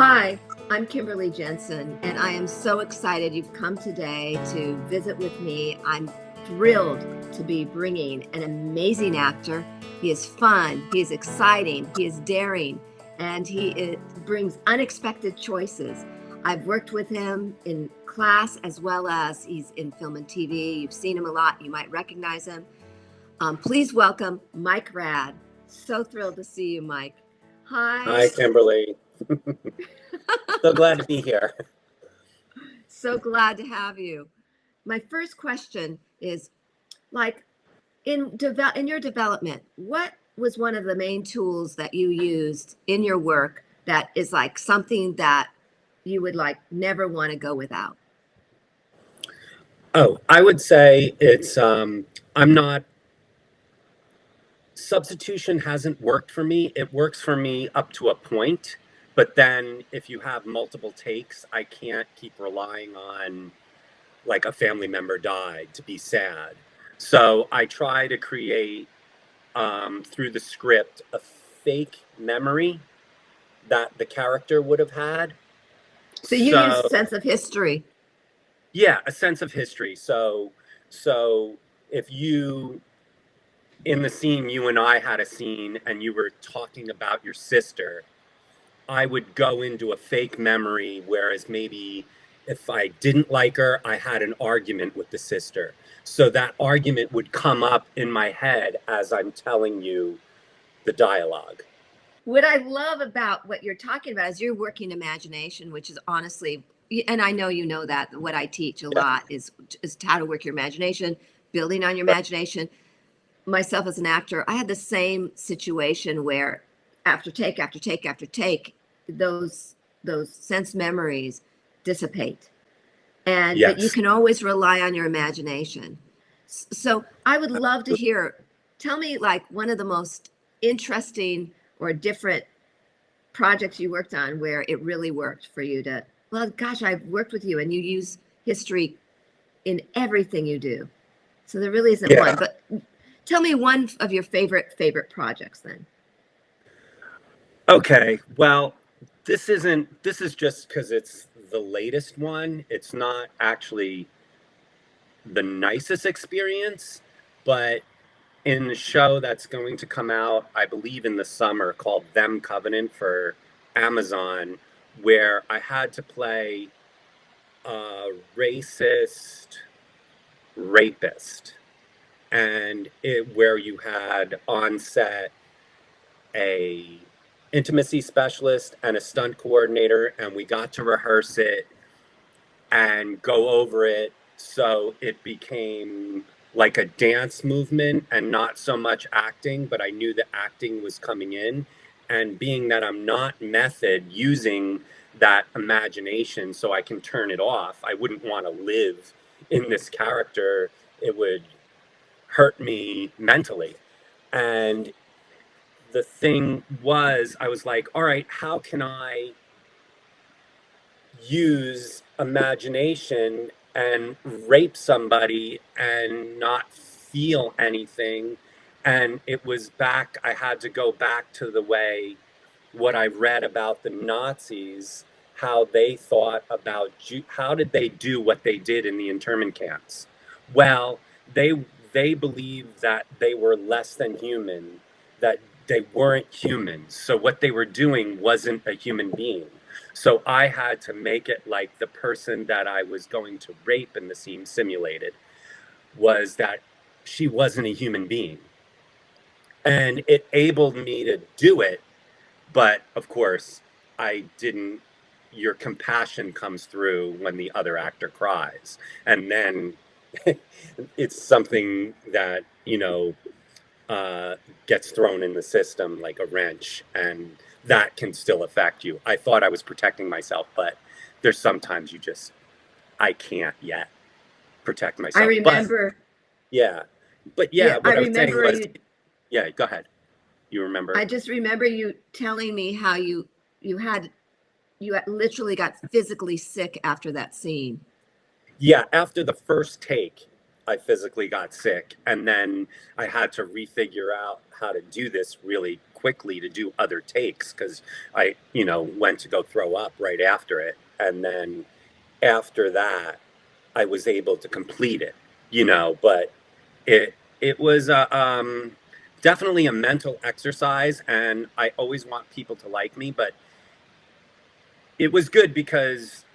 Hi, I'm Kimberly Jentzen, and I am so excited you've come today to visit with me. I'm thrilled to be bringing an amazing actor. He is fun, he is exciting, he is daring, and brings unexpected choices. I've worked with him in class as well as he's in film and TV. You've seen him a lot. You might recognize him. Please welcome Mike Rad. So thrilled to see you, Mike. Hi. Hi, Kimberly. So glad to be here. So glad to have you. My first question is, like, in your development, what was one of the main tools that you used in your work that is like something that you would like never want to go without? Oh, I would say it's substitution hasn't worked for me. It works for me up to a point, but then if you have multiple takes, I can't keep relying on like a family member died to be sad. So I try to create through the script a fake memory that the character would have had. So you use sense of history. Yeah, a sense of history. So if you in the scene, you and I had a scene and you were talking about your sister, I would go into a fake memory, whereas maybe if I didn't like her, I had an argument with the sister. So that argument would come up in my head as I'm telling you the dialogue. What I love about what you're talking about is your working imagination, which is honestly, and I know you know that what I teach a lot is how to work your imagination, building on your imagination. Myself as an actor, I had the same situation where after take after take after take, those sense memories dissipate, and but you can always rely on your imagination. So I would love to hear. Tell me, like, one of the most interesting or different projects you worked on where it really worked for you to. Well, gosh, I've worked with you, and you use history in everything you do. So there really isn't one, but. Tell me one of your favorite projects then. Okay, well, this is just because it's the latest one. It's not actually the nicest experience, but in the show that's going to come out, I believe in the summer, called Them Covenant for Amazon, where I had to play a racist rapist. And where you had on set a intimacy specialist and a stunt coordinator, and we got to rehearse it and go over it, so it became like a dance movement and not so much acting, but I knew the acting was coming in. And being that I'm not method, using that imagination so I can turn it off, I wouldn't want to live in this character. It would hurt me mentally. And the thing was, I was like, all right, how can I use imagination and rape somebody and not feel anything? And it was back, I had to go back to the way what I read about the Nazis, how they thought about how did they do what they did in the internment camps? Well, they believed that they were less than human, that they weren't humans. So what they were doing wasn't a human being. So I had to make it like the person that I was going to rape in the scene simulated was that she wasn't a human being. And it enabled me to do it. But of course, I didn't. Your compassion comes through when the other actor cries. And then it's something that, gets thrown in the system like a wrench, and that can still affect you. I thought I was protecting myself, but there's sometimes I can't yet protect myself. I remember. What I was saying was, go ahead. You remember? I just remember you telling me how you literally got physically sick after that scene. Yeah, after the first take, I physically got sick, and then I had to refigure out how to do this really quickly to do other takes because I, went to go throw up right after it. And then after that, I was able to complete it, but it was definitely a mental exercise, and I always want people to like me, but it was good because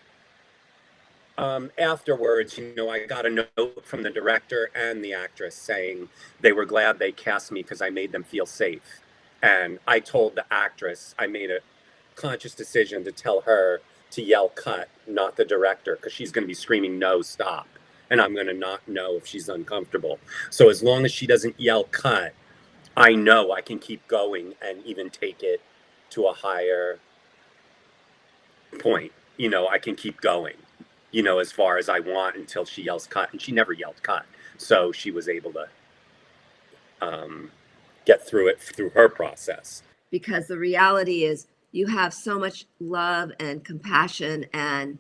afterwards, I got a note from the director and the actress saying they were glad they cast me because I made them feel safe. And I told the actress, I made a conscious decision to tell her to yell cut, not the director, because she's going to be screaming no, stop. And I'm going to not know if she's uncomfortable. So as long as she doesn't yell cut, I know I can keep going and even take it to a higher point. I can keep going, as far as I want until she yells cut. And she never yelled cut. So she was able to get through it through her process. Because the reality is you have so much love and compassion, and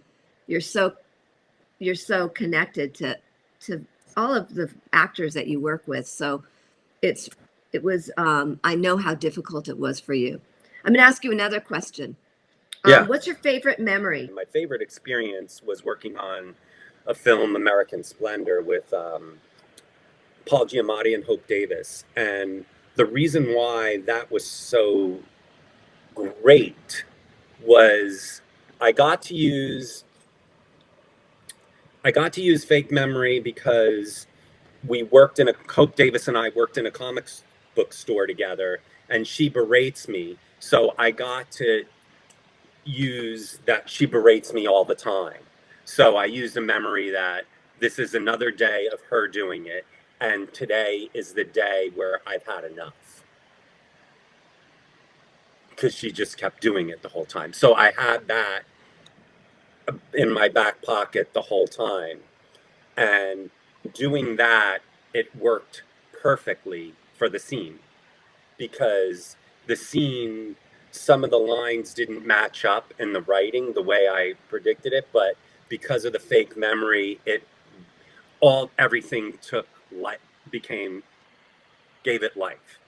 you're so connected to all of the actors that you work with. So it was I know how difficult it was for you. I'm going to ask you another question. Yeah. What's your favorite memory? My favorite experience was working on a film, American Splender, with Paul Giamatti and Hope Davis. And the reason why that was so great was I got to use fake memory because Hope Davis and I worked in a comics book store together, and she berates me. So I got to use that she berates me all the time. So I used a memory that this is another day of her doing it, and today is the day where I've had enough. Because she just kept doing it the whole time. So I had that in my back pocket the whole time. And doing that, it worked perfectly for the scene. Because the scene, some of the lines didn't match up in the writing the way I predicted it, but because of the fake memory, everything gave it life.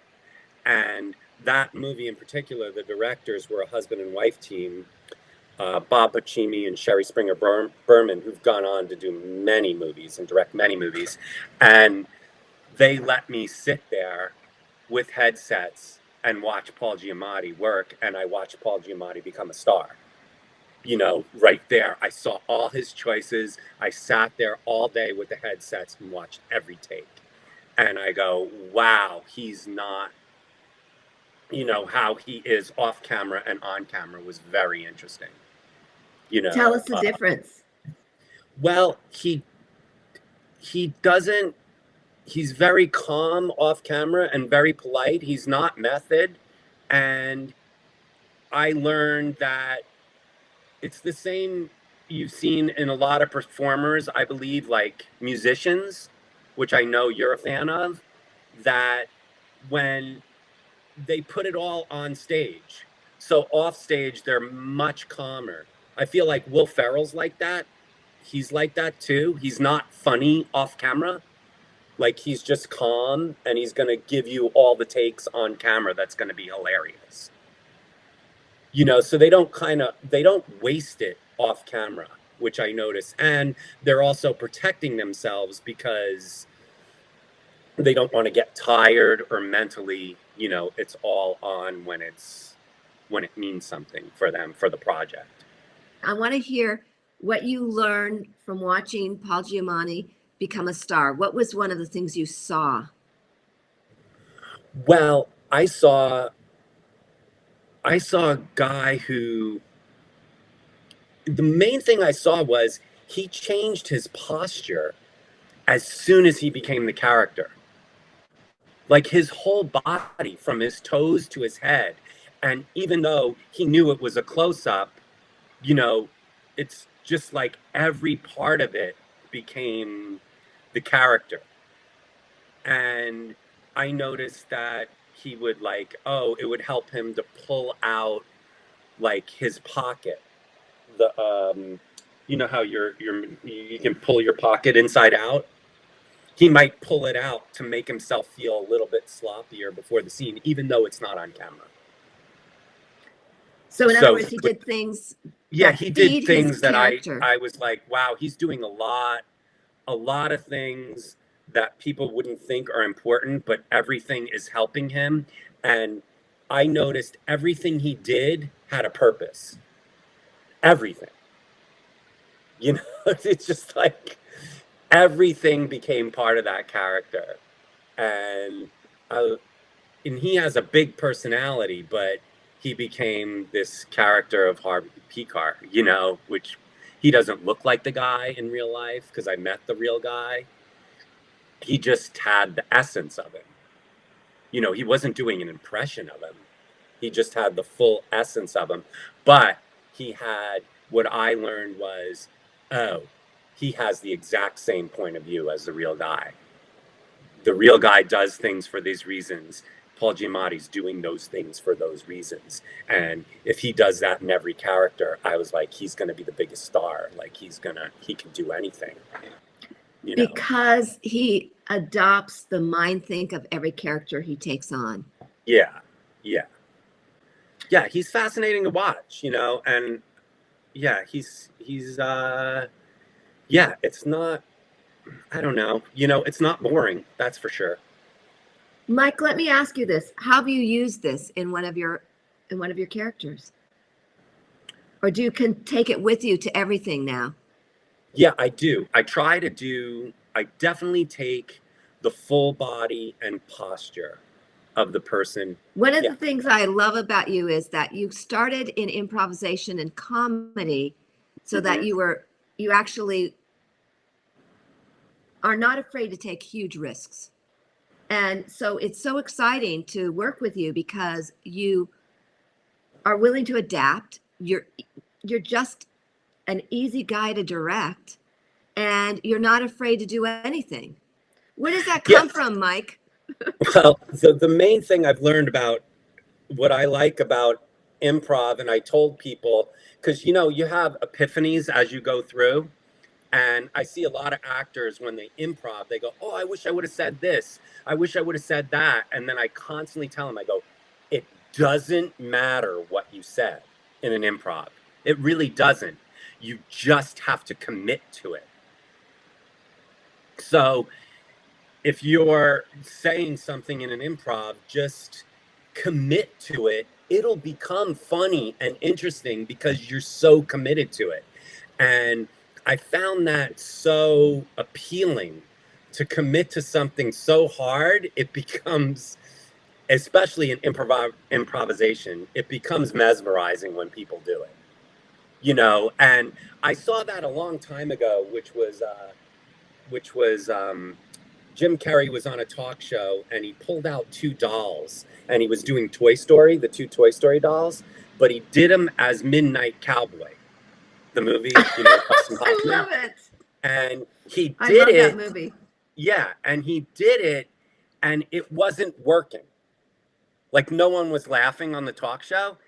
And that movie in particular, the directors were a husband and wife team, Bob Bocchimi and Sherry Springer Berman, who've gone on to do many movies and direct many movies. And they let me sit there with headsets and watch Paul Giamatti work, and I watched Paul Giamatti become a star. Right there. I saw all his choices. I sat there all day with the headsets and watched every take. And I go, wow, he's not, how he is off camera and on camera was very interesting. Tell us the difference. Well, he doesn't, he's very calm off camera and very polite. He's not method. And I learned that it's the same you've seen in a lot of performers, I believe, like musicians, which I know you're a fan of, that when they put it all on stage, so off stage, they're much calmer. I feel like Will Ferrell's like that. He's like that too. He's not funny off camera. Like, he's just calm, and he's going to give you all the takes on camera that's going to be hilarious. So they don't waste it off camera, which I notice. And they're also protecting themselves because they don't want to get tired or mentally, it's all on when it means something for them, for the project. I want to hear what you learned from watching Paul Giamatti become a star. What was one of the things you saw? Well, I saw a guy who, the main thing I saw was he changed his posture as soon as he became the character. Like, his whole body, from his toes to his head. And even though he knew it was a close-up, it's just like every part of it became the character. And I noticed that he would it would help him to pull out like his pocket. The how you can pull your pocket inside out. He might pull it out to make himself feel a little bit sloppier before the scene, even though it's not on camera. So in other So words, he did things yeah, that he did feed his things that character. I was like, wow, he's doing a lot of things that people wouldn't think are important, but everything is helping him. And I noticed everything he did had a purpose. Everything. You know, it's just like everything became part of that character. And uh, and he has a big personality, but he became this character of Harvey Picar, you know, which he doesn't look like the guy in real life because I met the real guy. He just had the essence of him. You know, he wasn't doing an impression of him. He just had the full essence of him. But he had what I learned was, oh, he has the exact same point of view as the real guy. The real guy does things for these reasons. Paul Giamatti's doing those things for those reasons. And if he does that in every character, I was like, he's going to be the biggest star. Like he can do anything, you know? Because he adopts the mind think of every character he takes on. Yeah. Yeah. Yeah. He's fascinating to watch, you know? And yeah, yeah, it's not, I don't know, you know, it's not boring. That's for sure. Mike, let me ask you this. How have you used this in one of your characters? Or do you can take it with you to everything now? Yeah, I do. I definitely take the full body and posture of the person. One of Yeah. the things I love about you is that you started in improvisation and comedy so that you actually are not afraid to take huge risks. And so it's so exciting to work with you because you are willing to adapt. You're just an easy guy to direct and you're not afraid to do anything. Where does that come Yeah. from, Mike? Well, the main thing I've learned about what I like about improv, and I told people, because you know, you have epiphanies as you go through. And I see a lot of actors when they improv, they go, oh, I wish I would have said this. I wish I would have said that. And then I constantly tell them, I go, it doesn't matter what you said in an improv. It really doesn't. You just have to commit to it. So if you're saying something in an improv, just commit to it. It'll become funny and interesting because you're so committed to it. And I found that so appealing to commit to something so hard, it becomes, especially in improvisation, it becomes mesmerizing when people do it. You know, and I saw that a long time ago, which was Jim Carrey was on a talk show and he pulled out two dolls and he was doing Toy Story, the two Toy Story dolls, but he did them as Midnight Cowboy, the movie, you know, Dustin I Hoffman. love it. And he I did love it. that movie. Yeah, and he did it and it wasn't working. Like no one was laughing on the talk show.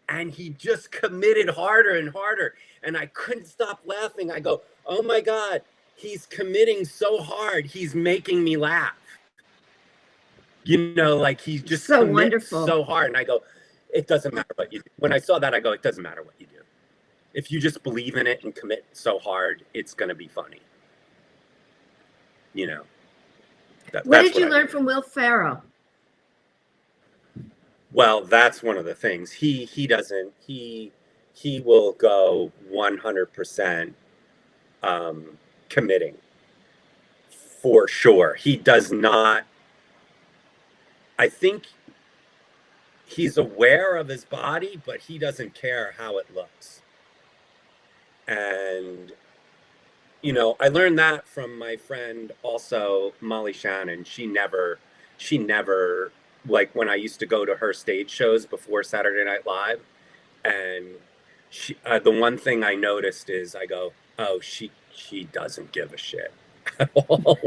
And he just committed harder and harder. And I couldn't stop laughing. I go, oh my God, he's committing so hard. He's making me laugh. You know, like he just So commits wonderful. so hard. And I go, it doesn't matter what you do. When I saw that, I go, it doesn't matter what you do. If you just believe in it and commit so hard, it's going to be funny. You know. What did you learn from Will Ferrell? Well, that's one of the things. He will go 100% committing for sure. He does not. I think he's aware of his body, but he doesn't care how it looks. And you know, I learned that from my friend also, Molly Shannon. She never, like when I used to go to her stage shows before Saturday Night Live, and the one thing I noticed is I go, oh, she doesn't give a shit at all.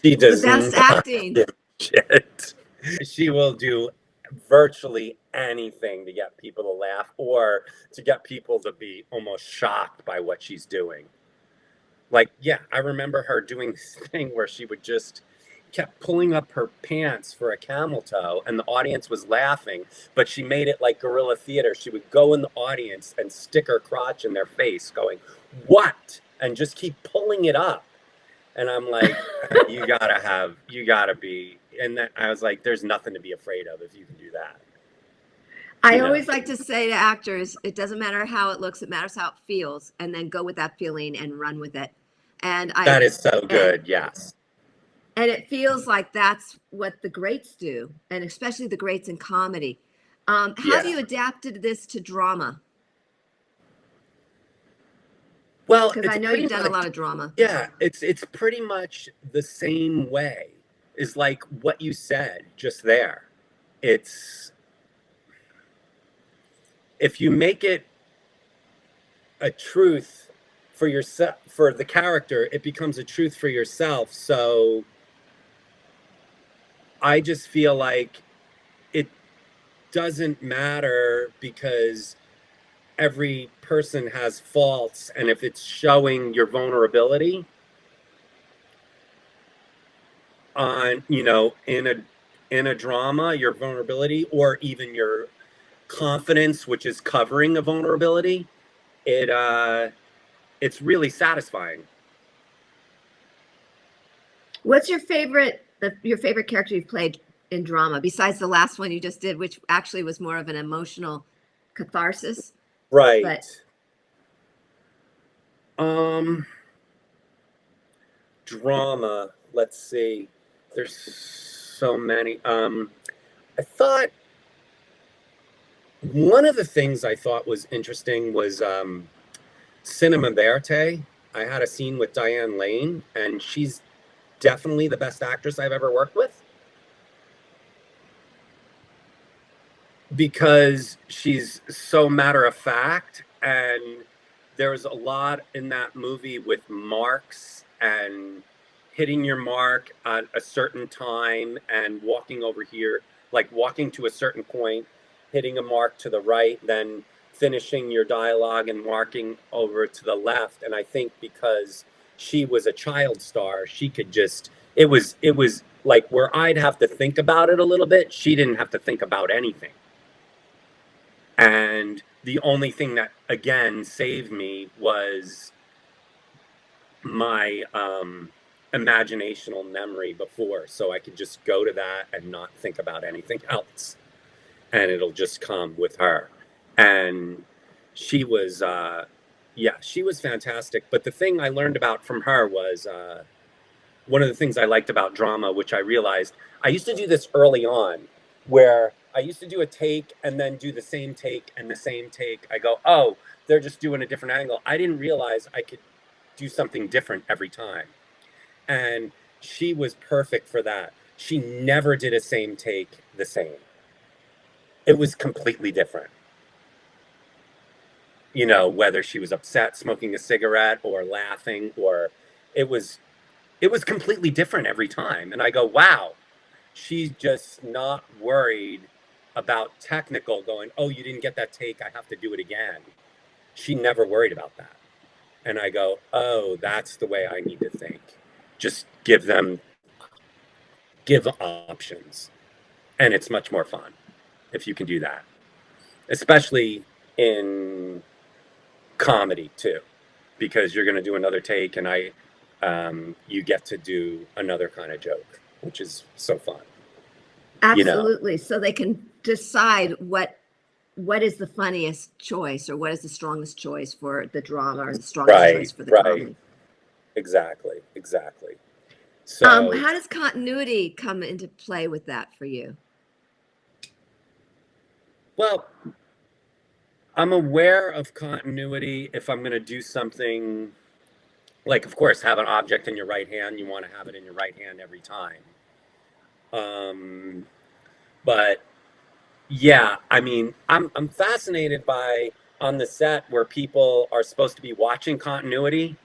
She does The best not acting. give a shit. She will do virtually anything to get people to laugh or to get people to be almost shocked by what she's doing. Like, yeah, I remember her doing this thing where she would just kept pulling up her pants for a camel toe, and the audience was laughing, but she made it like guerrilla theater. She would go in the audience and stick her crotch in their face going, "What?" and just keep pulling it up. And I'm like, you gotta be. And then I was like, there's nothing to be afraid of if you can do that. I always like to say to actors, it doesn't matter how it looks, it matters how it feels, and then go with that feeling and run with it. That is so good. Yes. And it feels like that's what the greats do, and especially the greats in comedy. How have you adapted this to drama? Well, because I know you've done a lot of drama. Yeah, it's pretty much the same way. Is like what you said just there. It's if you make it a truth for yourself, for the character, it becomes a truth for yourself. So I just feel like it doesn't matter because every person has faults, and if it's showing your vulnerability on, in a drama, your vulnerability, or even your confidence, which is covering a vulnerability, it's really satisfying. What's your favorite character you've played in drama besides the last one you just did, which actually was more of an emotional catharsis? Right. But drama, let's see. There's so many. I thought one of the things I thought was interesting was Cinema Verite. I had a scene with Diane Lane, and she's definitely the best actress I've ever worked with. Because she's so matter of fact, and there's a lot in that movie with marks and hitting your mark at a certain time and walking over here, like walking to a certain point, hitting a mark to the right, then finishing your dialogue and marking over to the left. And I think because she was a child star, she could just, it was like where I'd have to think about it a little bit, she didn't have to think about anything. And the only thing that, again, saved me was my imaginational memory before. So I could just go to that and not think about anything else. And it'll just come with her. And she was, she was fantastic. But the thing I learned about from her was one of the things I liked about drama, which I realized I used to do this early on, where I used to do a take and then do the same take and the same take. I go, oh, they're just doing a different angle. I didn't realize I could do something different every time. And she was perfect for that. She never did a same take the same. It was completely different. Whether she was upset, smoking a cigarette, or laughing, or it was completely different every time. And I go, wow, she's just not worried about technical going, oh, you didn't get that take, I have to do it again. She never worried about that. And I go, oh, that's the way I need to think. Just give options. And it's much more fun if you can do that, especially in comedy too, because you're going to do another take, and you get to do another kind of joke, which is so fun. Absolutely. So they can decide what is the funniest choice, or what is the strongest choice for the drama, or the strongest choice for the comedy. Exactly. So how does continuity come into play with that for you? Well, I'm aware of continuity if I'm going to do something, like, of course, have an object in your right hand. You want to have it in your right hand every time. But yeah, I mean, I'm fascinated by on the set where people are supposed to be watching continuity,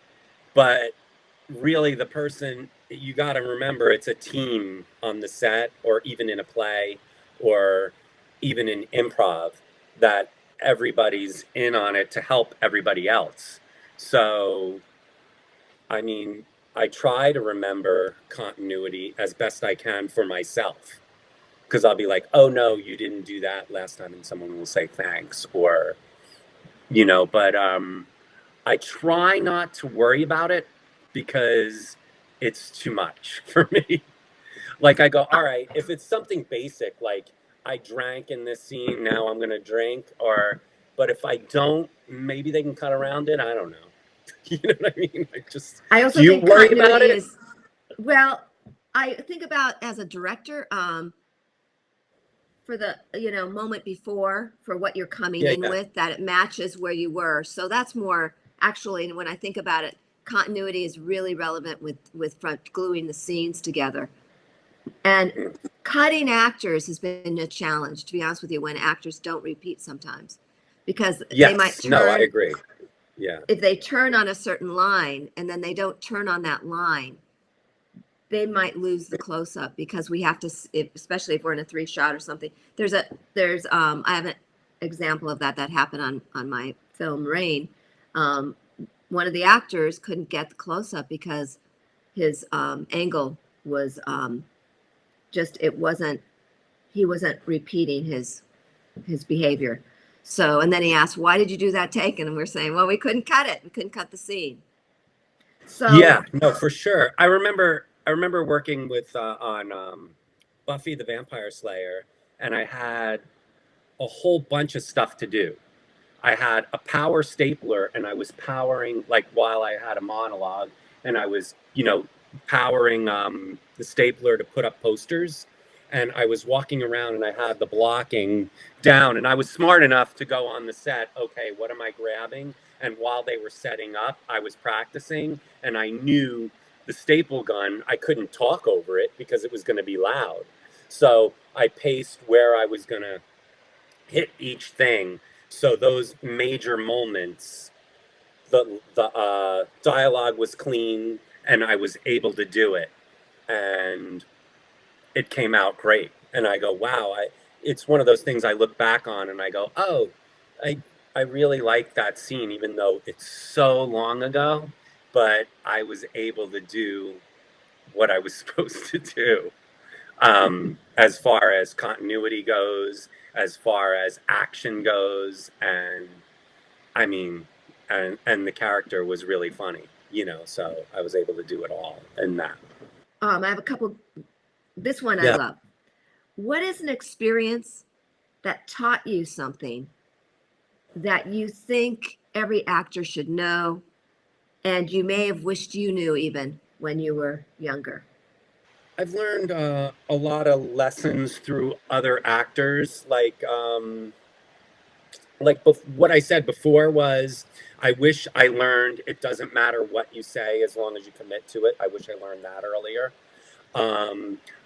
but really the person, you got to remember, it's a team on the set, or even in a play, or even in improv, that everybody's in on it to help everybody else. So, I mean, I try to remember continuity as best I can for myself. Because I'll be like, oh no, you didn't do that last time, and someone will say thanks, or, but I try not to worry about it because it's too much for me. Like I go, all right, if it's something basic, like I drank in this scene, now I'm gonna drink, but if I don't, maybe they can cut around it. I don't know. You know what I mean? I Do also you think worry about continuity it? is, well, I think about as a director, for the, moment before, for what you're coming Yeah, in yeah. with, that it matches where you were. So that's more actually, when I think about it, continuity is really relevant with front gluing the scenes together. And cutting actors has been a challenge, to be honest with you, when actors don't repeat sometimes, because they might Yes. No, I turn, agree. Yeah. if they turn on a certain line and then they don't turn on that line, they might lose the close up, because we have to, especially if we're in a 3 shot or something. I have an example of that happened on my film Rain. Um, One of the actors couldn't get the close up because his angle was just, it wasn't, he wasn't repeating his behavior. So, and then he asked, why did you do that take? And we're saying, well, we couldn't cut it. We couldn't cut the scene. So, Yeah, no, for sure. I remember working with on Buffy the Vampire Slayer, and I had a whole bunch of stuff to do. I had a power stapler, and I was powering, like, while I had a monologue, and I was, powering the stapler to put up posters. And I was walking around, and I had the blocking down, and I was smart enough to go on the set. Okay, what am I grabbing? And while they were setting up, I was practicing, and I knew the staple gun. I couldn't talk over it because it was going to be loud. So I paced where I was going to hit each thing. So those major moments, the dialogue was clean, and I was able to do it, and it came out great. And I go, wow, it's one of those things I look back on, and I go, oh, I I really like that scene, even though it's so long ago. But I was able to do what I was supposed to do, as far as continuity goes, as far as action goes, and I mean, and the character was really funny, so I was able to do it all in that. I have a couple. This one I Yeah, love. What is an experience that taught you something that you think every actor should know, and you may have wished you knew even when you were younger? I've learned a lot of lessons through other actors, what I said before was, I wish I learned it doesn't matter what you say as long as you commit to it. I wish I learned that earlier.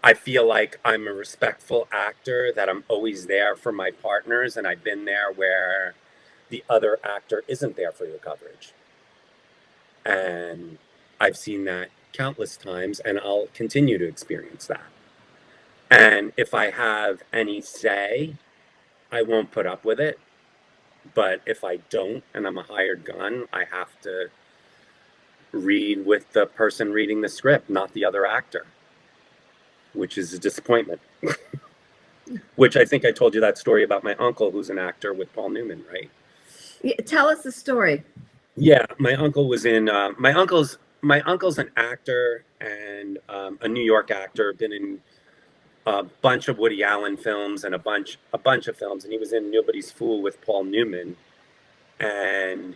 I feel like I'm a respectful actor, that I'm always there for my partners, and I've been there where the other actor isn't there for your coverage. And I've seen that countless times, and I'll continue to experience that. And if I have any say, I won't put up with it. But if I don't, and I'm a hired gun, I have to read with the person reading the script, not the other actor, which is a disappointment. Which I think I told you that story about my uncle, who's an actor with Paul Newman, right? Yeah, tell us the story. Yeah, my uncle was in. My uncle's an actor and a New York actor. Been in a bunch of Woody Allen films and a bunch of films, and he was in Nobody's Fool with Paul Newman. And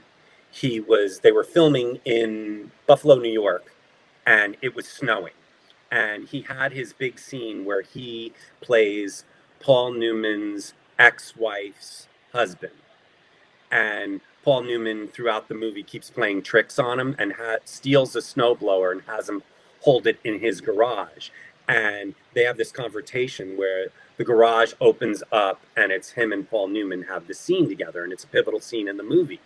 they were filming in Buffalo, New York, and it was snowing. And he had his big scene where he plays Paul Newman's ex-wife's husband. And Paul Newman, throughout the movie, keeps playing tricks on him and steals a snowblower and has him hold it in his garage. And they have this confrontation where the garage opens up, and it's him and Paul Newman have the scene together, and it's a pivotal scene in the movie.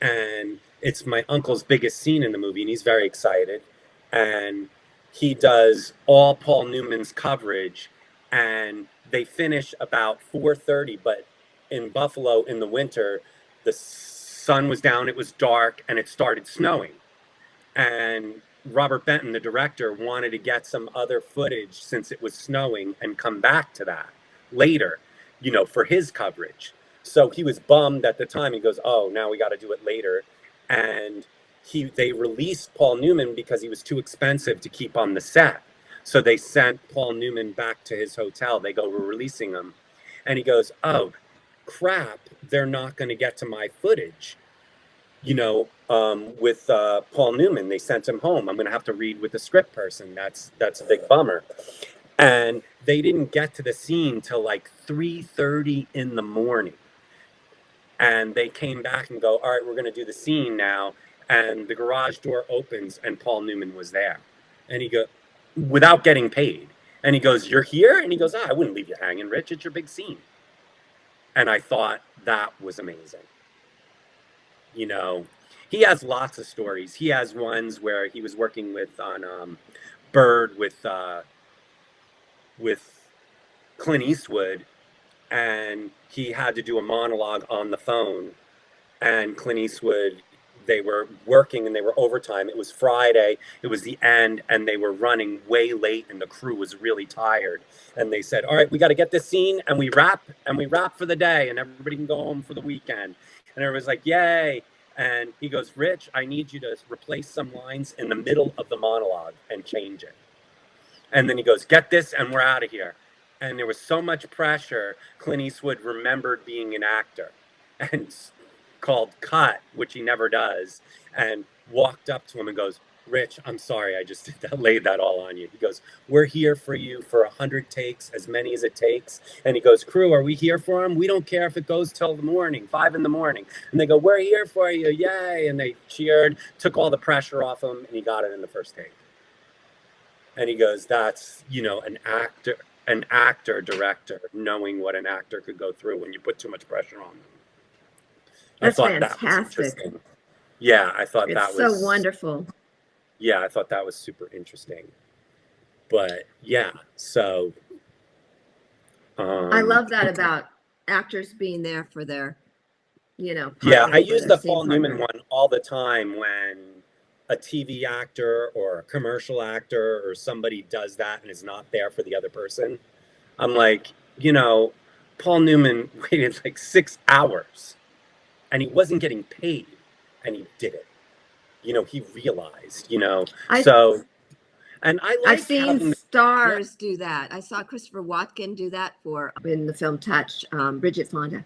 And it's my uncle's biggest scene in the movie, and he's very excited. And he does all Paul Newman's coverage, and they finish about 4:30. But in Buffalo in the winter, the sun was down, it was dark, and it started snowing. And Robert Benton, the director, wanted to get some other footage since it was snowing and come back to that later, for his coverage. So he was bummed at the time. He goes, "Oh, now we got to do it later," and they released Paul Newman because he was too expensive to keep on the set. So they sent Paul Newman back to his hotel. They go, "We're releasing him," and he goes, "Oh, crap! They're not going to get to my footage." With Paul Newman, they sent him home. I'm going to have to read with the script person. That's a big bummer. And they didn't get to the scene till like 3:30 in the morning. And they came back and go, "All right, we're going to do the scene now." And the garage door opens and Paul Newman was there. And he goes, without getting paid. And he goes, "You're here?" And he goes, "I wouldn't leave you hanging, Rich. It's your big scene." And I thought that was amazing. He has lots of stories. He has ones where he was working on Bird with Clint Eastwood, and he had to do a monologue on the phone. And Clint Eastwood, they were working and they were overtime. It was Friday. It was the end, and they were running way late, and the crew was really tired. And they said, "All right, we got to get this scene, and we wrap for the day, and everybody can go home for the weekend." And everybody's like, "Yay!" And he goes, "Rich, I need you to replace some lines in the middle of the monologue and change it." And then he goes, "Get this, and we're out of here." And there was so much pressure, Clint Eastwood remembered being an actor and called cut, which he never does, and walked up to him and goes, "Rich, I'm sorry, I just laid that all on you." He goes, "We're here for you for 100 takes, as many as it takes." And he goes, "Crew, are we here for him? We don't care if it goes till the morning, 5 in the morning." And they go, "We're here for you, yay!" And they cheered, took all the pressure off him, and he got it in the first take. And he goes, "That's, an actor director knowing what an actor could go through when you put too much pressure on them." That's I thought fantastic. that was interesting. Yeah, I thought that was so wonderful. Yeah, I thought that was super interesting. But yeah, so I love that about actors being there for their, yeah, partner, I use their the scene Paul Newman partner. one all the time when a TV actor or a commercial actor or somebody does that and is not there for the other person. I'm like, Paul Newman waited like 6 hours and he wasn't getting paid and he did it. He realized, so, and I I've like seen having, stars do that. I saw Christopher Watkin do that in the film Touch, Bridget Fonda.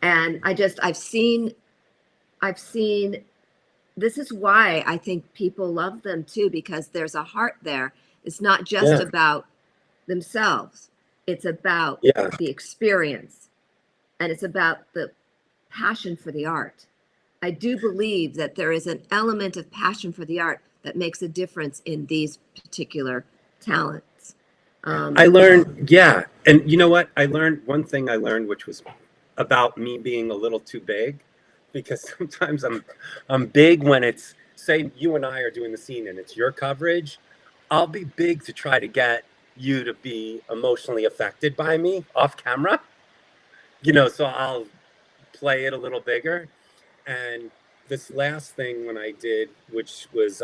And I've seen, this is why I think people love them too, because there's a heart there. It's not just about themselves. It's about the experience, and it's about the passion for the art. I do believe that there is an element of passion for the art that makes a difference in these particular talents. I learned, and you know what? One thing I learned, which was about me being a little too big, because sometimes I'm big when it's, say you and I are doing the scene and it's your coverage. I'll be big to try to get you to be emotionally affected by me off camera, so I'll play it a little bigger. And this last thing when I did, which was,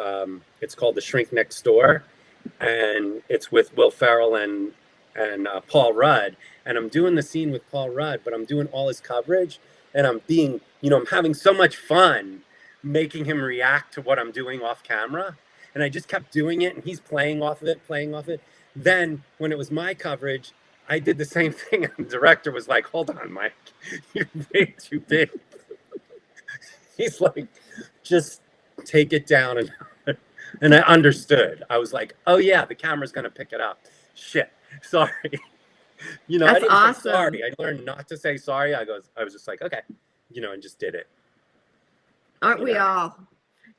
it's called The Shrink Next Door, and it's with Will Ferrell and Paul Rudd. And I'm doing the scene with Paul Rudd, but I'm doing all his coverage, and I'm being, I'm having so much fun making him react to what I'm doing off camera. And I just kept doing it, and he's playing off of it. Then when it was my coverage, I did the same thing, and the director was like, "Hold on, Mike, you're way too big." He's like, "Just take it down." And I understood. I was like, "Oh yeah, the camera's gonna pick it up. Shit, sorry." I That's didn't awesome. say sorry. I learned not to say sorry. I was just like, "Okay," and just did it. Aren't we all?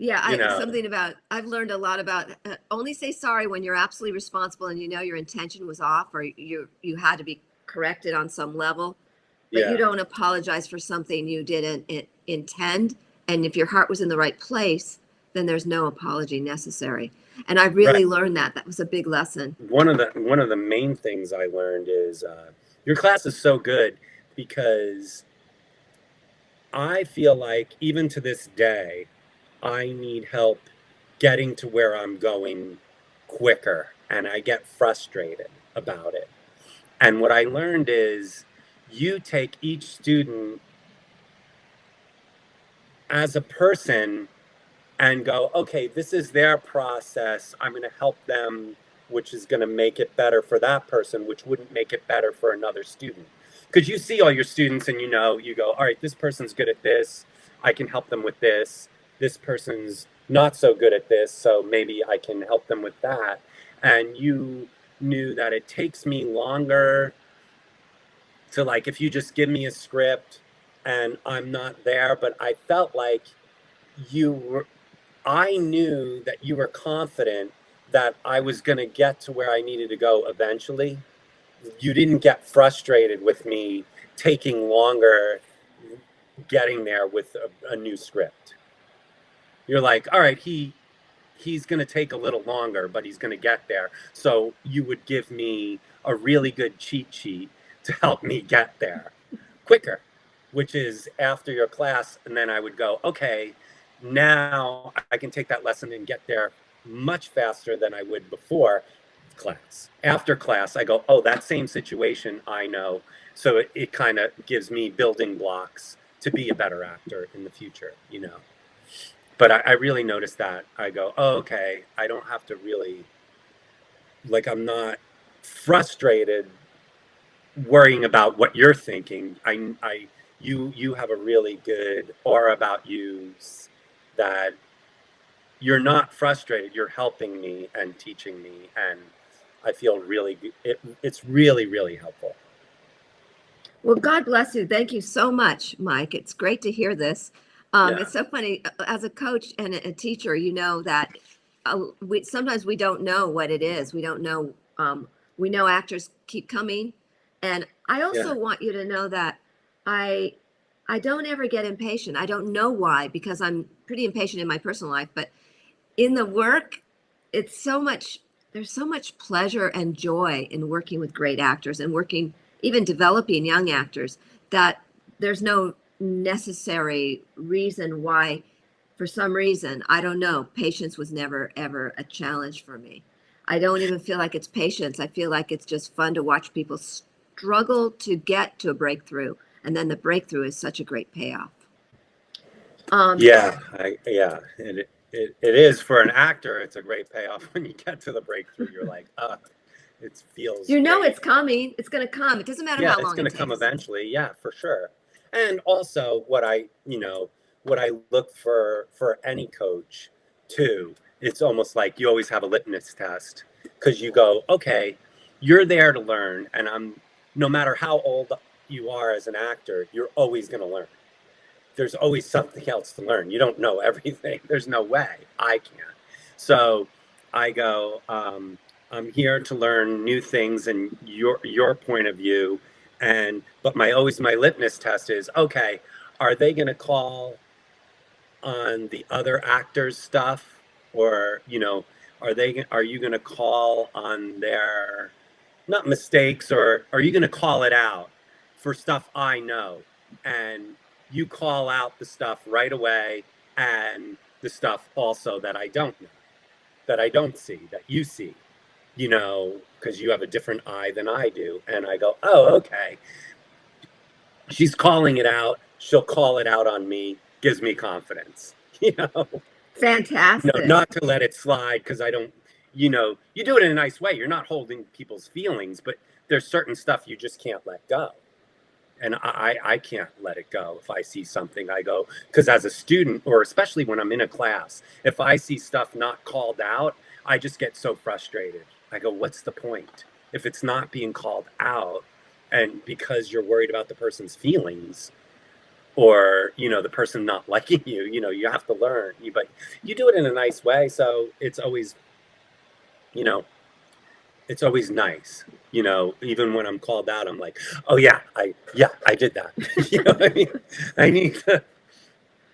Yeah, I've learned a lot about only say sorry when you're absolutely responsible and your intention was off, or you had to be corrected on some level. But you don't apologize for something you didn't intend. And if your heart was in the right place, then there's no apology necessary. And I really learned that. That was a big lesson. One of the main things I learned is your class is so good, because I feel like even to this day, I need help getting to where I'm going quicker, and I get frustrated about it. And what I learned is you take each student as a person and go, okay, this is their process. I'm going to help them, which is going to make it better for that person, which wouldn't make it better for another student. Because you see all your students and you go, all right, this person's good at this. I can help them with this. This person's not so good at this, so maybe I can help them with that. And you knew that it takes me longer to, like, if you just give me a script and I'm not there, but I felt like I knew that you were confident that I was going to get to where I needed to go eventually. You didn't get frustrated with me taking longer getting there with a new script. You're like, all right, he's going to take a little longer, but he's going to get there. So you would give me a really good cheat sheet to help me get there quicker, which is after your class. And then I would go, okay, now I can take that lesson and get there much faster than I would before class. After class, I go, oh, that same situation, I know. So it kind of gives me building blocks to be a better actor in the future, you know. But I really noticed that. I go, oh, okay, I don't have to really, like, I'm not frustrated worrying about what you're thinking. You have a really good aura about you that you're not frustrated. You're helping me and teaching me, and I feel really it's really, really helpful. Well, God bless you. Thank you so much, Mike. It's great to hear this. It's so funny as a coach and a teacher, you know that sometimes we don't know what it is. We don't know. We know actors keep coming, and I also want you to know that I I don't ever get impatient. I don't know why, because I'm pretty impatient in my personal life, but in the work, it's so much. There's so much pleasure and joy in working with great actors and working, even developing young actors, that there's no necessary reason why, for some reason, I don't know, patience was never ever a challenge for me. I don't even feel like it's patience. I feel like it's just fun to watch people struggle to get to a breakthrough, and then the breakthrough is such a great payoff. It is for an actor. It's a great payoff when you get to the breakthrough. You're like, it feels You know great. it's coming. It's going to come. It doesn't matter how long it's going it to come takes. eventually. Yeah, for sure. And also, what I look for any coach too, it's almost like you always have a litmus test, because you go, okay, you're there to learn, and no matter how old you are as an actor, you're always going to learn. There's always something else to learn. You don't know everything. There's no way I can. So I go, I'm here to learn new things and your point of view. But my litmus test is, okay, are they going to call on the other actors' stuff, or are you going to call on their, not mistakes, or are you going to call it out for stuff I know? And you call out the stuff right away, and the stuff also that I don't know, that I don't see, that you see, because you have a different eye than I do. And I go, oh, okay. She's calling it out. She'll call it out on me. Gives me confidence, Fantastic. not to let it slide, because I don't, you do it in a nice way. You're not holding people's feelings, but there's certain stuff you just can't let go. And I can't let it go. If I see something, I go, because as a student, or especially when I'm in a class, if I see stuff not called out, I just get so frustrated. I go, what's the point? If it's not being called out, and because you're worried about the person's feelings, or, the person not liking you, you have to learn. But you do it in a nice way. So it's always, it's always nice, even when I'm called out, I'm like, oh yeah, I did that. You know what I mean? I need to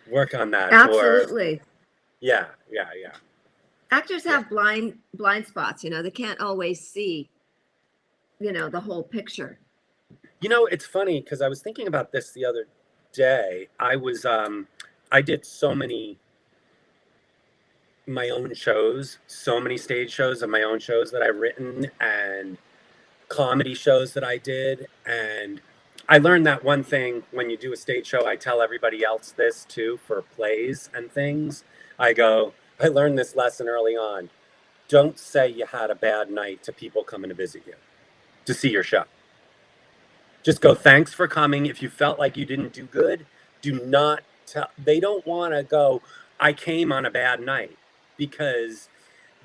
work on that. Absolutely. Yeah. Actors have blind spots, they can't always see, the whole picture. It's funny, because I was thinking about this the other day. I did so many my own shows, so many stage shows of my own shows that I've written and comedy shows that I did. And I learned that one thing when you do a stage show, I tell everybody else this too for plays and things. I go, I learned this lesson early on. Don't say you had a bad night to people coming to visit you, to see your show. Just go, thanks for coming. If you felt like you didn't do good, do not tell. They don't want to go, I came on a bad night, because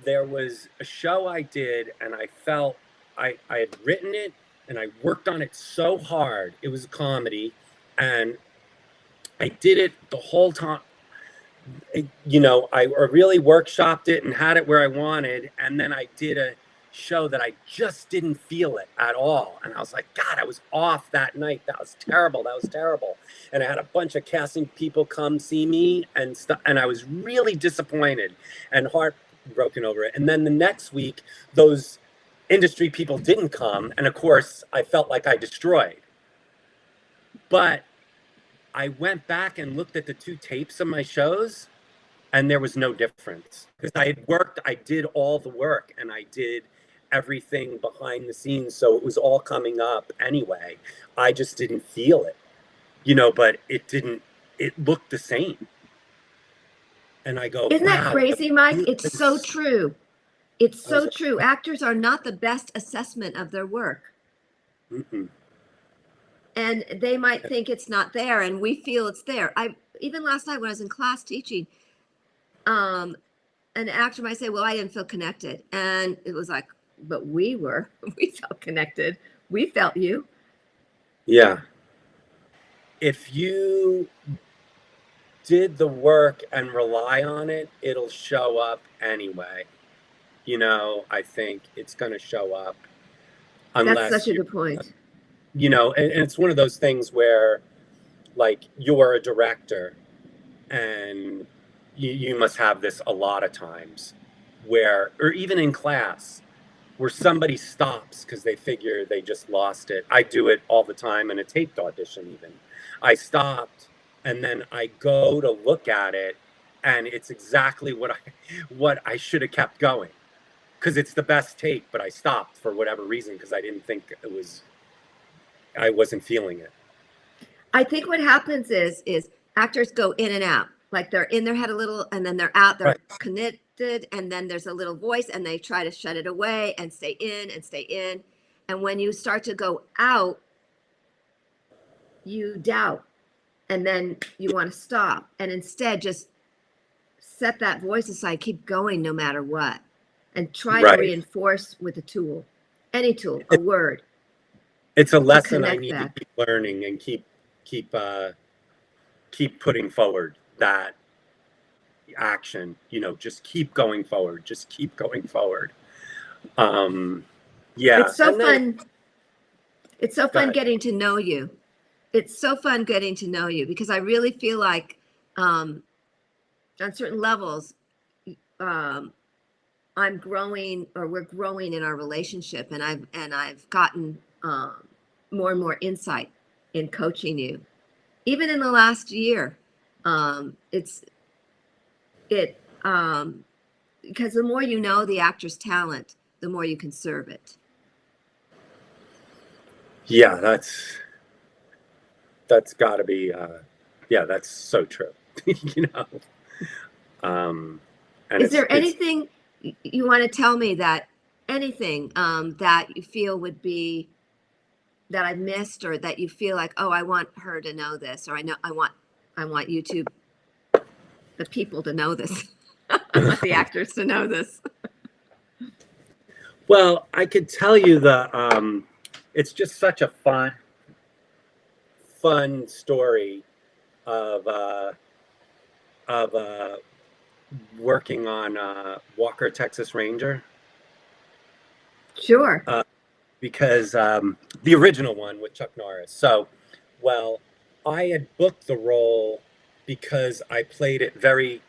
there was a show I did and I felt I had written it and I worked on it so hard. It was a comedy and I did it the whole time. You know, I really workshopped it and had it where I wanted. And then I did a show that I just didn't feel it at all. And I was like, God, I was off that night. That was terrible. That was terrible. And I had a bunch of casting people come see me and stuff. And I was really disappointed and heartbroken over it. And then the next week, those industry people didn't come. And of course, I felt like I destroyed. But I went back and looked at the 2 tapes of my shows, and there was no difference. Because I had worked, I did all the work, and I did everything behind the scenes. So it was all coming up anyway. I just didn't feel it, you know, but it looked the same. And I go, Isn't that wow, crazy, Mike? It's so true. It's so true. Actors are not the best assessment of their work. Mm-mm. And they might think it's not there, and we feel it's there. Even last night when I was in class teaching, an actor might say, well, I didn't feel connected. And it was like, but we felt connected. We felt you. Yeah. If you did the work and rely on it, it'll show up anyway. You know, I think it's going to show up unless That's such a good point. You know, and it's one of those things where, like, you're a director and you must have this a lot of times where, or even in class, where somebody stops because they figure they just lost it. I do it all the time in a taped audition even. I stopped and then I go to look at it and it's exactly what I should have kept going, because it's the best take, but I stopped for whatever reason because I didn't think I wasn't feeling it. I think what happens is actors go in and out. Like they're in their head a little and then they're out, they're Right. connected, and then there's a little voice and they try to shut it away and stay in and stay in. And when you start to go out, you doubt and then you want to stop. And instead just set that voice aside, keep going no matter what. And try Right. to reinforce with a tool, any tool, a word. It's a lesson I connect need that. to keep learning and keep putting forward that action. You know, just keep going forward. Just keep going forward. Yeah. It's so And then- fun. It's so Go fun ahead. getting to know you. It's so fun getting to know you because I really feel like on certain levels, I'm growing, or we're growing in our relationship, and I've gotten more and more insight in coaching you. Even in the last year, because the more you know the actor's talent, the more you can serve it. Yeah, that's got to be. Yeah, that's so true. You know. And Is there anything you want to tell me that that you feel would be that I've missed, or that you feel like, oh, I want her to know this, or I want you to, the people to know this. I want the actors to know this. Well, I could tell you it's just such a fun story of working on Walker, Texas Ranger. Sure. Because the original one with Chuck Norris. So, well, I had booked the role because I played it very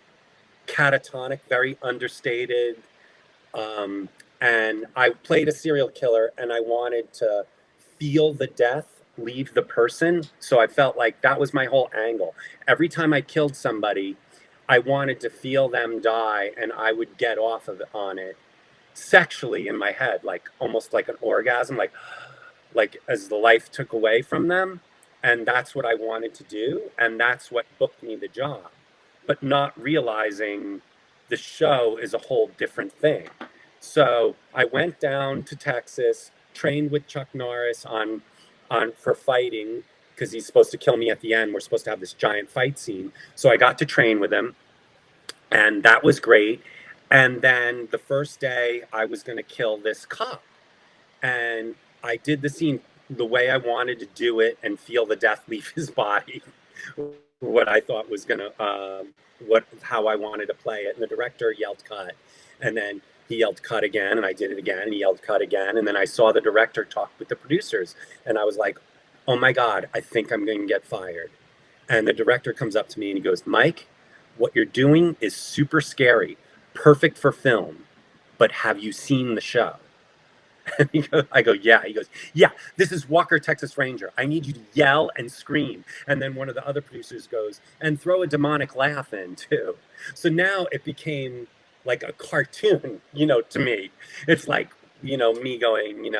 catatonic, very understated. And I played a serial killer and I wanted to feel the death leave the person. So I felt like that was my whole angle. Every time I killed somebody, I wanted to feel them die, and I would get off of on it sexually in my head, like almost like an orgasm, like as the life took away from them. And that's what I wanted to do, and that's what booked me the job, but not realizing the show is a whole different thing. So I went down to Texas, trained with Chuck Norris on for fighting, because he's supposed to kill me at the end. We're supposed to have this giant fight scene. So I got to train with him, and that was great. And then the first day I was going to kill this cop, and I did the scene the way I wanted to do it and feel the death leave his body. What I thought was gonna, how I wanted to play it. And the director yelled cut, and then he yelled cut again, and I did it again, and he yelled cut again, and then I saw the director talk with the producers, and I was like, oh my God, I think I'm going to get fired. And the director comes up to me and he goes, Mike, what you're doing is super scary, perfect for film, but have you seen the show? And I go, yeah. He goes, yeah, this is Walker, Texas Ranger. I need you to yell and scream. And then one of the other producers goes, and throw a demonic laugh in too. So now it became like a cartoon, to me. It's like, me going,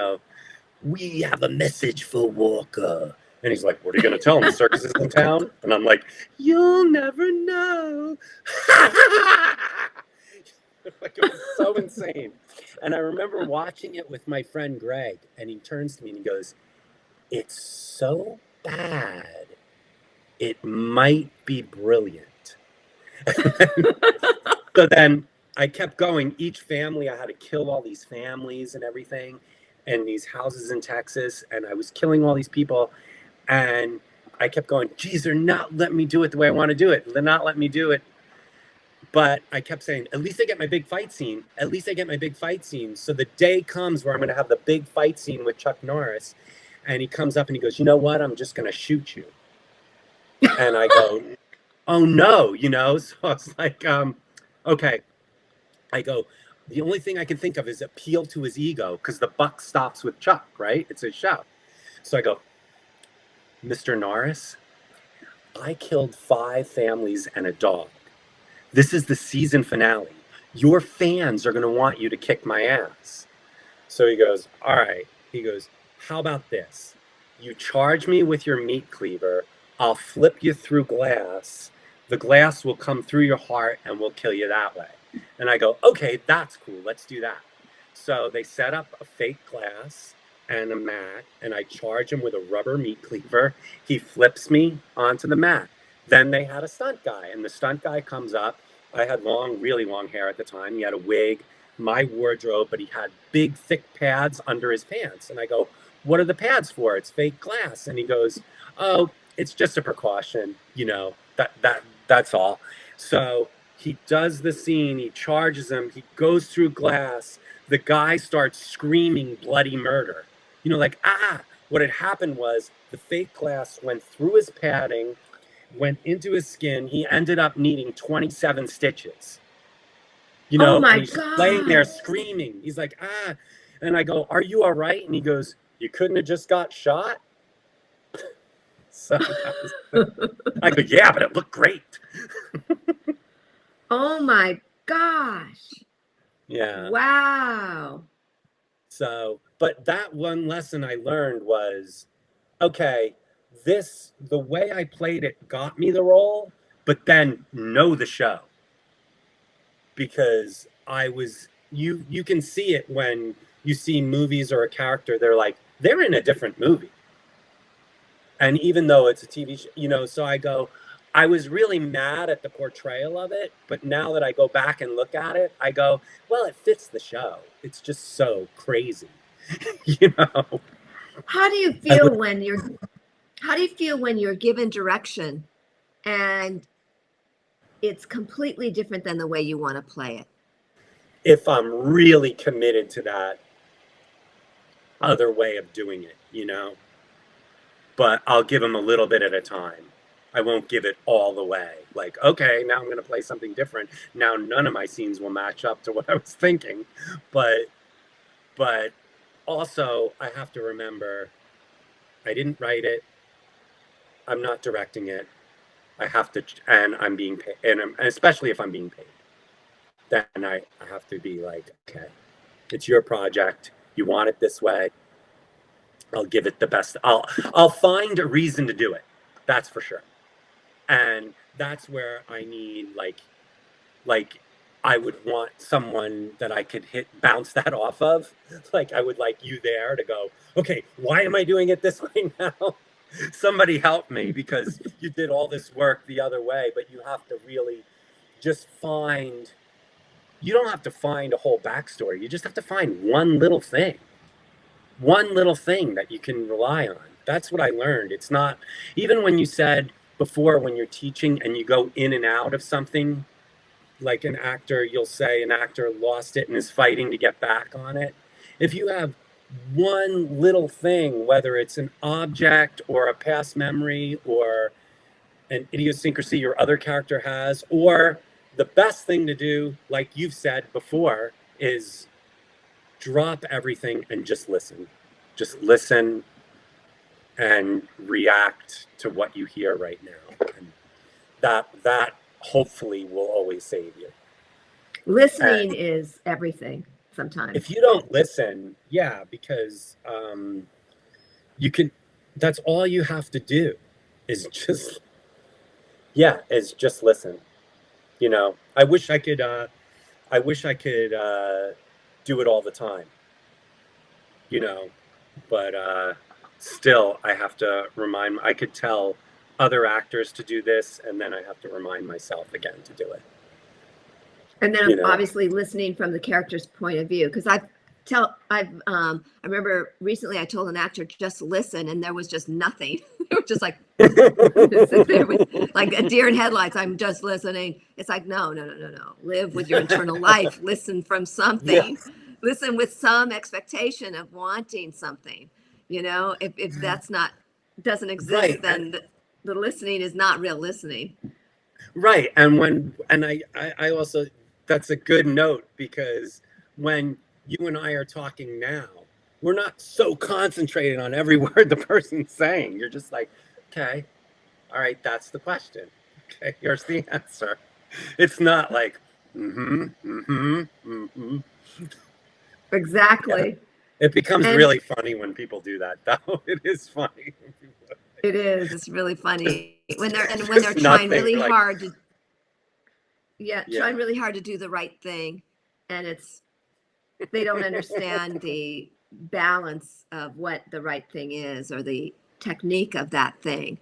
we have a message for Walker. And he's like, what are you going to tell him? The circus is in town? And I'm like, you'll never know. Like, it was so insane. And I remember watching it with my friend Greg, and he turns to me and he goes, it's so bad, it might be brilliant. So then I kept going. Each family, I had to kill all these families and everything, and these houses in Texas, and I was killing all these people. And I kept going, geez, they're not letting me do it the way I want to do it. They're not letting me do it. But I kept saying, at least I get my big fight scene. At least I get my big fight scene. So the day comes where I'm going to have the big fight scene with Chuck Norris. And he comes up and he goes, you know what? I'm just going to shoot you. And I go, oh, no, So I was like, okay. I go, the only thing I can think of is appeal to his ego, because the buck stops with Chuck, right? It's his show. So I go, Mr. Norris, I killed 5 families and a dog. This is the season finale. Your fans are going to want you to kick my ass. So he goes, all right. He goes, how about this? You charge me with your meat cleaver. I'll flip you through glass. The glass will come through your heart and we'll kill you that way. And I go, okay, that's cool. Let's do that. So they set up a fake glass and a mat, and I charge him with a rubber meat cleaver. He flips me onto the mat. Then they had a stunt guy, and the stunt guy comes up. I had really long hair at the time. He had a wig, my wardrobe, but he had big, thick pads under his pants. And I go, what are the pads for? It's fake glass. And he goes, oh, it's just a precaution. That's all. So he does the scene. He charges him. He goes through glass. The guy starts screaming bloody murder. Like, ah. What had happened was the fake glass went through his padding, went into his skin. He ended up needing 27 stitches. Oh my and he's God. laying there screaming. He's like, ah. And I go, are you all right? And he goes, you couldn't have just got shot? So I go, yeah, but it looked great. Oh my gosh. Yeah. Wow. So, but that one lesson I learned was, okay, the way I played it got me the role, but then know the show. Because you can see it when you see movies or a character, they're in a different movie. And even though it's a TV show, so I go, I was really mad at the portrayal of it, but now that I go back and look at it, I go, well, it fits the show. It's just so crazy, How do you feel when you're given direction and it's completely different than the way you want to play it? If I'm really committed to that other way of doing it, but I'll give them a little bit at a time. I won't give it all the way. Like, okay, now I'm going to play something different. Now none of my scenes will match up to what I was thinking. But also I have to remember, I didn't write it. I'm not directing it. I have to, and I'm being paid, and especially if I'm being paid, then I have to be like, okay, it's your project. You want it this way. I'll give it the best. I'll find a reason to do it. That's for sure. And that's where I need like I would want someone that I could bounce that off of. Like I would like you there to go, okay, why am I doing it this way now? Somebody help me, because you did all this work the other way. But you have to really just you don't have to find a whole backstory. You just have to find one little thing that you can rely on. That's what I learned. It's not, even when you said before, when you're teaching and you go in and out of something, like an actor, you'll say an actor lost it and is fighting to get back on it. If you have one little thing, whether it's an object or a past memory or an idiosyncrasy your other character has, or the best thing to do, like you've said before, is drop everything and just listen. Just listen and react to what you hear right now. And that hopefully will always save you. Listening is everything sometimes. If you don't listen, because you can, that's all you have to do is just listen. You know, I wish I could do it all the time, you know, but still I have to I could tell other actors to do this, and then I have to remind myself again to do it. And then obviously listening from the character's point of view, because I remember recently I told an actor just listen, and there was just nothing. It was just like sit there with like a deer in headlights. I'm just listening. It's like no. Live with your internal life. Listen from something. Yeah. Listen with some expectation of wanting something. You know, if that's doesn't exist, right, then the listening is not real listening. Right, and I also, that's a good note, because when you and I are talking now, we're not so concentrated on every word the person's saying. You're just like, okay, all right, that's the question. Okay, here's the answer. It's not like, Exactly. Yeah. It becomes really funny when people do that, though. It is funny. It is. It's really funny when they're trying really hard to, trying really hard to do the right thing, and they don't understand the balance of what the right thing is, or the technique of that thing,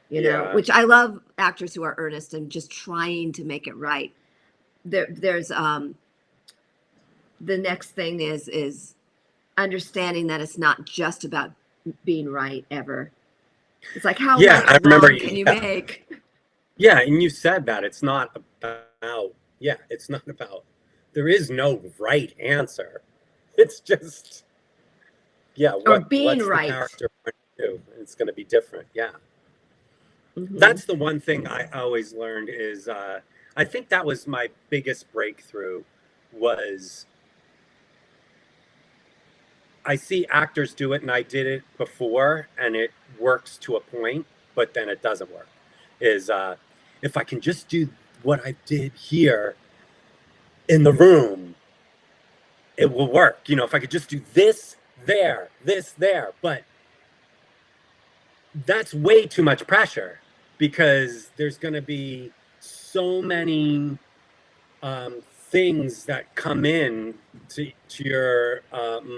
you know, which I love actors who are earnest and just trying to make it right. There's the next thing is understanding that it's not just about being right ever. It's like, how I remember can you make? Yeah, and you said that it's not about, it's not about, there is no right answer. It's just, or being what's right. The character do? It's going to be different. Mm-hmm. That's the one thing I always learned is, I think that was my biggest breakthrough, was I see actors do it, and I did it before, and it works to a point, but then it doesn't work. Is if I can just do what I did here in the room, it will work. You know, if I could just do this there, but that's way too much pressure, because there's going to be so many things that come in to your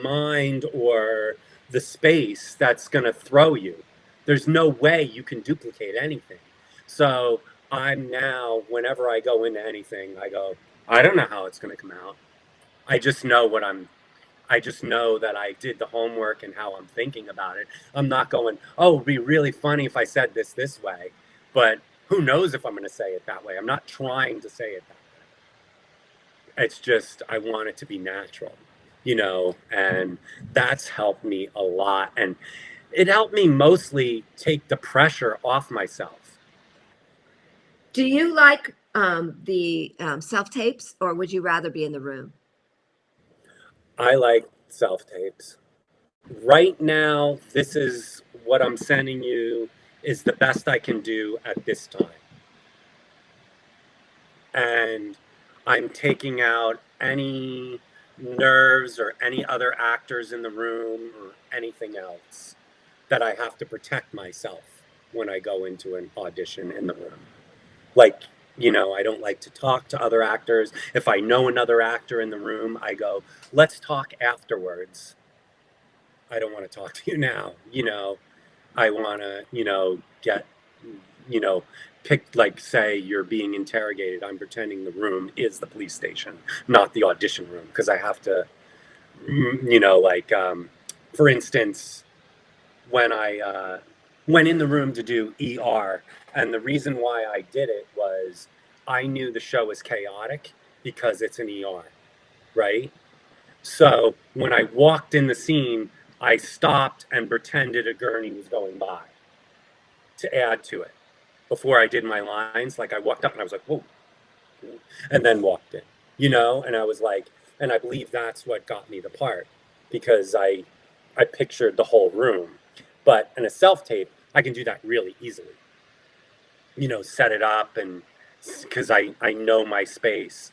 mind or the space that's going to throw you. There's no way you can duplicate anything. So I'm now, whenever I go into anything, I go, I don't know how it's going to come out. I just know I just know that I did the homework and how I'm thinking about it. I'm not going, oh, it'd be really funny if I said this way, but who knows if I'm going to say it that way. I'm not trying to say it that way. It's just, I want it to be natural, you know, and that's helped me a lot. And it helped me mostly take the pressure off myself. Do you like the self-tapes, or would you rather be in the room? I like self-tapes. Right now, this is what I'm sending you is the best I can do at this time. and I'm taking out any nerves or any other actors in the room or anything else that I have to protect myself when I go into an audition in the room. Like, I don't like to talk to other actors. If I know another actor in the room, I go, let's talk afterwards. I don't want to talk to you now. I want to, get, you know, pick, like, say you're being interrogated. I'm pretending the room is the police station, not the audition room, because I have to, like, for instance, when I went in the room to do ER, and the reason why I did it was I knew the show was chaotic because it's an ER, right? So when I walked in the scene, I stopped and pretended a gurney was going by to add to it. Before I did my lines, like I walked up and I was like, whoa, and then walked in, and I was like, and I believe that's what got me the part because I pictured the whole room. But in a self tape, I can do that really easily. Set it up and because I know my space.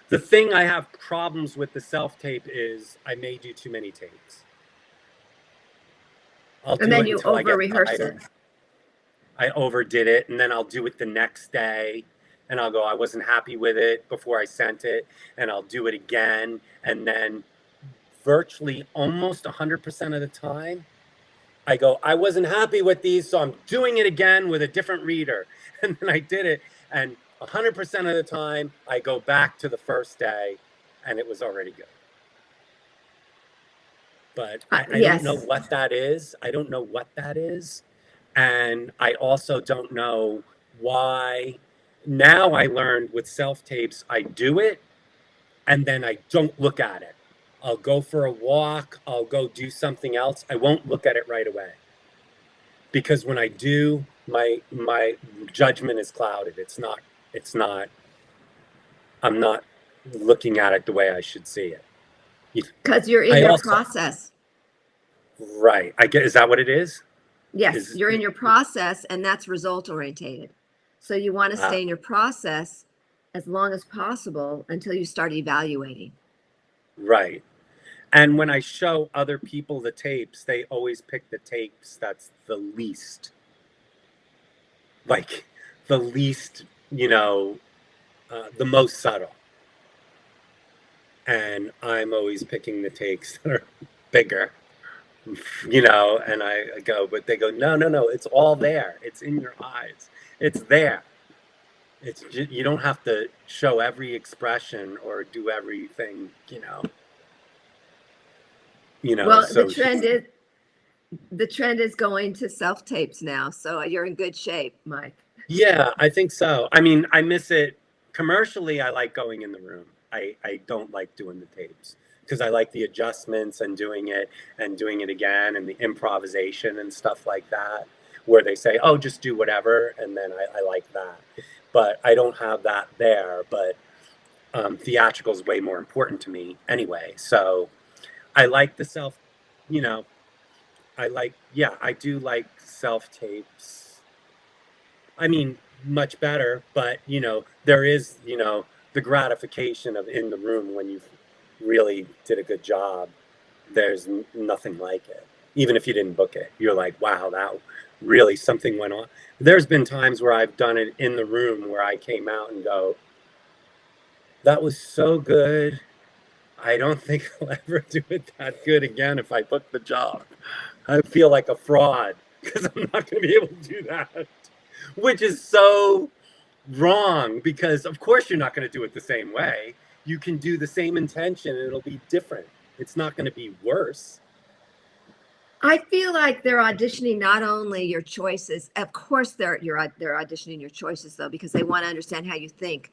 The thing I have problems with the self tape is I may do too many takes. I'll And do then it you until I over get rehearse it. tired. I overdid it, and then I'll do it the next day, and I'll go, I wasn't happy with it before I sent it, and I'll do it again, and then virtually almost 100% of the time, I go, I wasn't happy with these, so I'm doing it again with a different reader. And then I did it, and 100% of the time, I go back to the first day, and it was already good. But I don't know Yes. what that is. I don't know what that is. And I also don't know why. Now I learned with self tapes, I do it and then I don't look at it. I'll go for a walk, I'll go do something else. I won't look at it right away. Because when I do, my judgment is clouded. It's not I'm not looking at it the way I should see it. Because you're in I your also process. Right. I get, is that what it is? Yes, Is you're in your process, and that's result orientated. So you want to uh, stay in your process as long as possible until you start evaluating. right. And when I show other people the tapes, they always pick the tapes that's the least, like the least, the most subtle. And I'm always picking the takes that are bigger, and I go, but they go, no, no, no, it's all there. It's in your eyes. It's there. It's just, you don't have to show every expression or do everything, Well, so the trend is going to self tapes now, so you're in good shape, Mike. yeah, I think so. I mean, I miss it commercially. I like going in the room. I don't like doing the tapes because I like the adjustments and doing it again and the improvisation and stuff like that, where they say, oh, just do whatever. And then I like that. But I don't have that there. But theatrical is way more important to me anyway. So I like the self, you know, yeah, I do like self tapes. I mean, much better, but there is, the gratification of in the room when you really did a good job. There's nothing like it. Even if you didn't book it, you're like, wow, that really something went on. There's been times where I've done it in the room where I came out and go, that was so good. I don't think I'll ever do it that good again if I book the job. I feel like a fraud because I'm not going to be able to do that, which is so wrong because, of course, you're not going to do it the same way. You can do the same intention and it'll be different. It's not going to be worse. I feel like they're auditioning not only your choices, of course they're auditioning your choices though, because they want to understand how you think,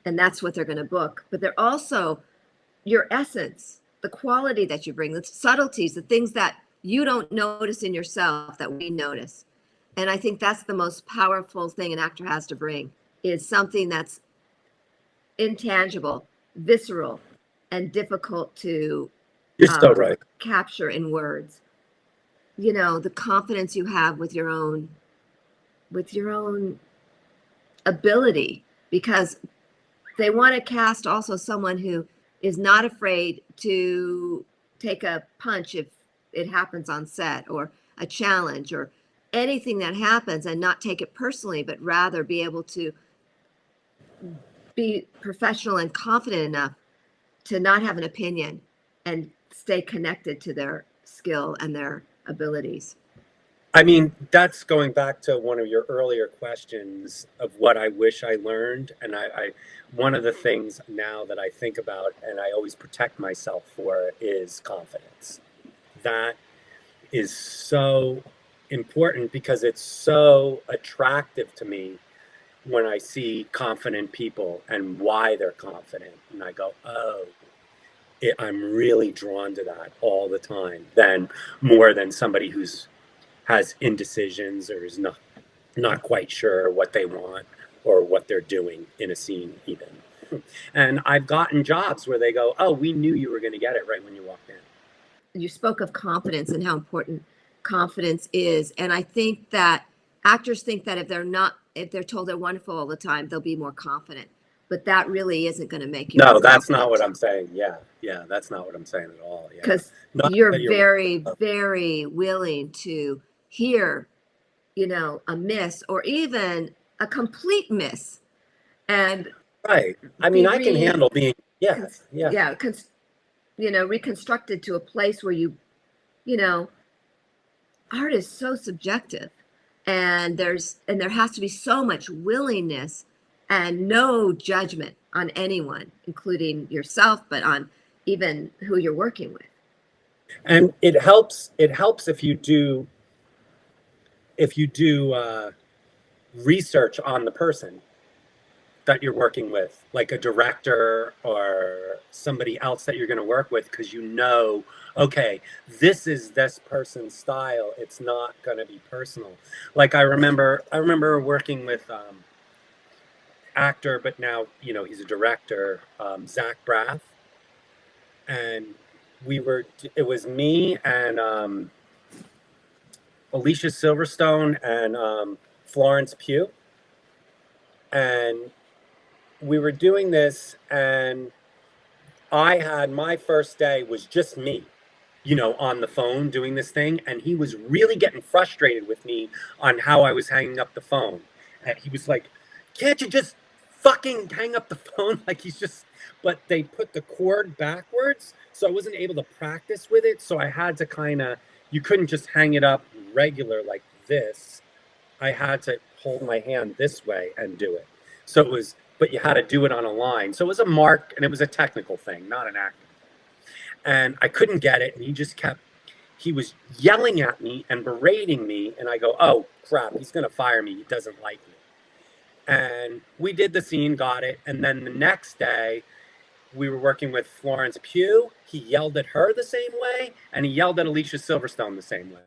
and that's what they're going to book. But they're also your essence, the quality that you bring, the subtleties, the things that you don't notice in yourself that we notice. And I think that's the most powerful thing an actor has to bring is something that's intangible, visceral, and difficult to You're so right. capture in words. The confidence you have with your own ability, because they want to cast also someone who is not afraid to take a punch if it happens on set, or a challenge, or anything that happens, and not take it personally, but rather be able to be professional and confident enough to not have an opinion and stay connected to their skill and their abilities. I mean, that's going back to one of your earlier questions of what I wish I learned. And one of the things now that I think about and I always protect myself for is confidence. That is so important because it's so attractive to me when I see confident people and why they're confident. And I go, oh, I'm really drawn to that all the time, more than somebody who's has indecisions or is not quite sure what they want or what they're doing in a scene even. And I've gotten jobs where they go, oh, we knew you were going to get it right when you walked in. You spoke of confidence and how important confidence is. And I think that actors think that if they're told they're wonderful all the time, they'll be more confident. But that really isn't going to make you. No, that's not what I'm saying. Yeah, that's not what I'm saying at all. Because you're very, very willing to hear, a miss or even a complete miss. And right. I mean, I can handle being, reconstructed to a place where art is so subjective, and there has to be so much willingness and no judgment on anyone, including yourself, but on even who you're working with. And it helps if you do research on the person that you're working with, like a director or somebody else that you're going to work with, because okay, this is this person's style. It's not going to be personal. Like I remember working with actor, but now he's a director, Zach Braff, and it was me and Alicia Silverstone and Florence Pugh, and we were doing this, and I had my first day was just me, on the phone doing this thing, and he was really getting frustrated with me on how I was hanging up the phone, and he was like, can't you just fucking hang up the phone? Like but they put the cord backwards, so I wasn't able to practice with it, so I had to you couldn't just hang it up regular like this. I had to hold my hand this way and do it. So but you had to do it on a line. So it was a mark, and it was a technical thing, not an acting thing. And I couldn't get it, and he was yelling at me and berating me, and I go, oh crap, he's gonna fire me, he doesn't like me. And we did the scene, got it, and then the next day, we were working with Florence Pugh. He yelled at her the same way, and he yelled at Alicia Silverstone the same way.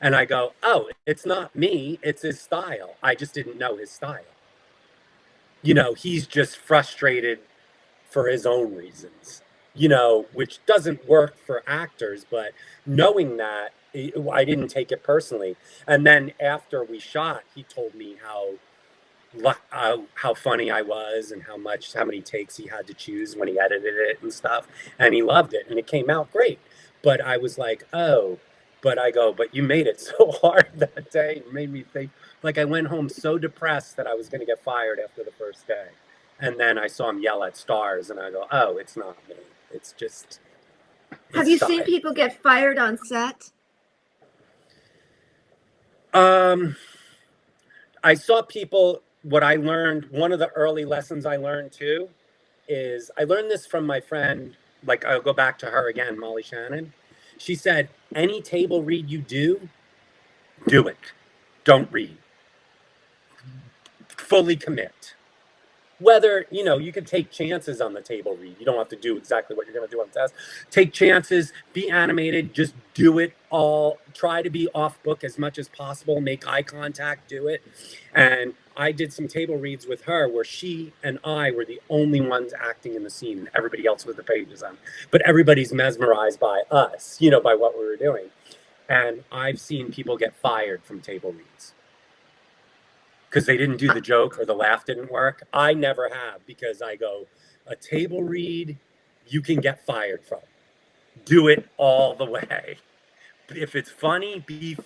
And I go, oh, it's not me, it's his style. I just didn't know his style. He's just frustrated for his own reasons, which doesn't work for actors, but knowing that, I didn't take it personally. And then after we shot, he told me how funny I was and how many takes he had to choose when he edited it and stuff. And he loved it, and it came out great. But I was like, oh, but you made it so hard that day. It made me think, like I went home so depressed that I was going to get fired after the first day. And then I saw him yell at stars, and I go, oh, it's not me. It's just. Have you seen people get fired on set? I saw people. What I learned, one of the early lessons I learned too, is I learned this from my friend. Like I'll go back to her again, Molly Shannon. She said, any table read you do it. Don't read. Fully commit. Whether, you can take chances on the table read. You don't have to do exactly what you're going to do on test. Take chances, be animated, just do it all. Try to be off book as much as possible. Make eye contact, do it. And I did some table reads with her where she and I were the only ones acting in the scene, and everybody else with the pages on. But everybody's mesmerized by us, by what we were doing. And I've seen people get fired from table reads. because they didn't do the joke or the laugh didn't work. I never have, because I go, a table read, you can get fired from. Do it all the way. If it's funny, be